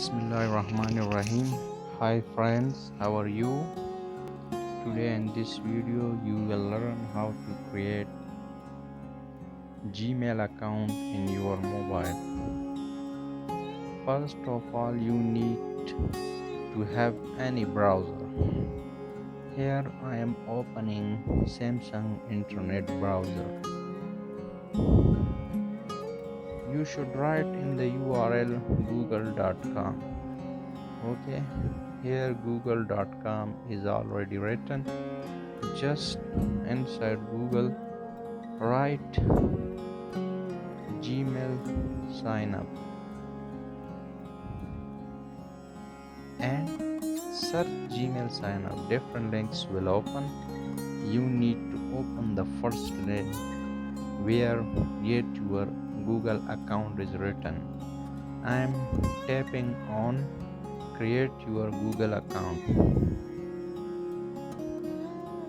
Bismillahirrahmanirrahim. Hi friends, how are you? Today in this video you will learn how to create Gmail account in your mobile. First of all, you need to have any browser. Here I am opening Samsung internet browser. You should write in the URL google.com. Okay, here google.com is already written. Just inside Google write Gmail sign up and search Gmail sign up. Different links will open. You need to open the first link where yet your Google account is written. I am tapping on create your Google account.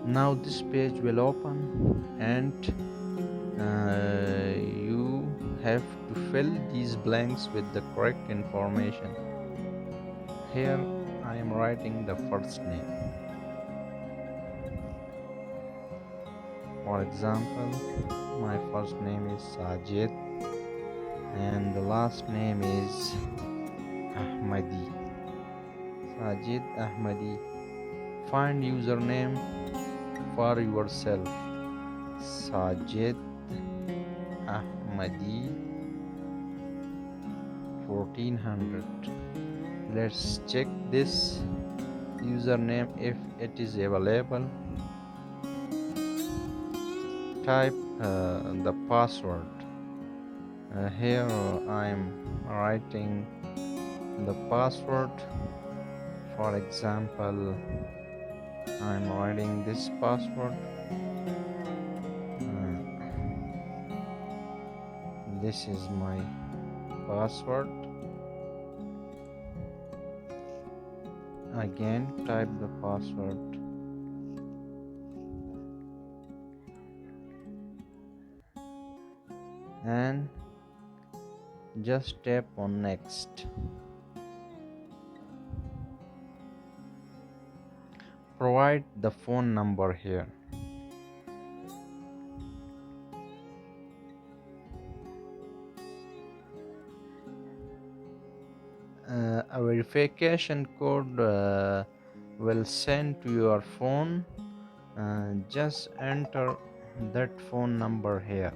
Now this page will open and you have to fill these blanks with the correct information. Here I am writing the first name. For example, my first name is Sajid and the last name is Ahmadi. Sajid Ahmadi. Find username for yourself. Sajid Ahmadi 1400. Let's check this username if it is available. Type the password. Here I am writing the password. For example, I am writing this password. This is my password. Again, type the password. And just tap on next. Provide the phone number here. A verification code will send to your phone. Just enter that phone number here.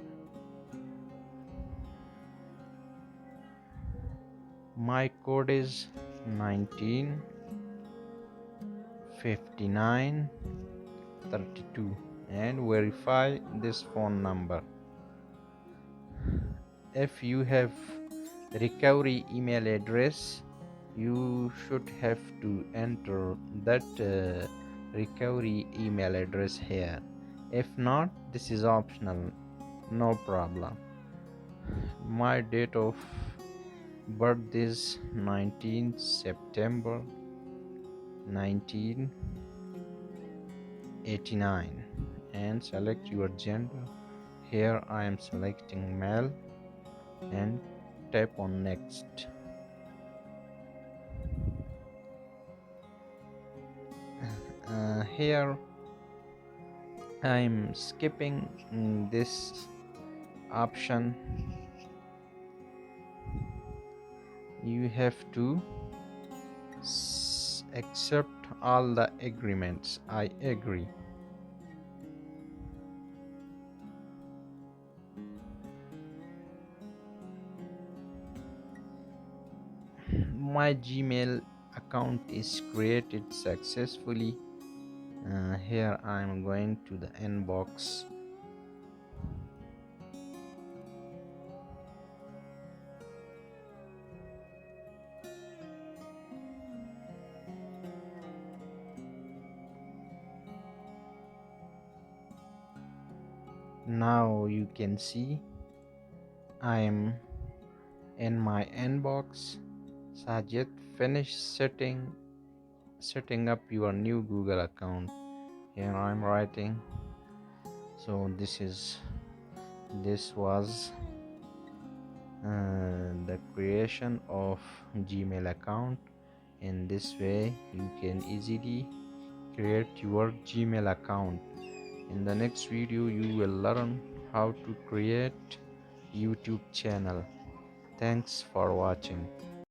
My code is 195932 and verify this phone number. If you have recovery email address, you should have to enter that recovery email address here. If not, this is optional, no problem. My date of birth is 19th September 1989 and select your gender. Here I am selecting male and tap on next. Here I am skipping this option. You have to accept all the agreements. I agree. My Gmail account is created successfully. Here I am going to the inbox. Now you can see I am in my inbox. Sajid, finish setting up your new Google account. Here I'm writing. So this was the creation of Gmail account. In this way you can easily create your Gmail account. In the next video you will learn how to create YouTube channel. Thanks for watching.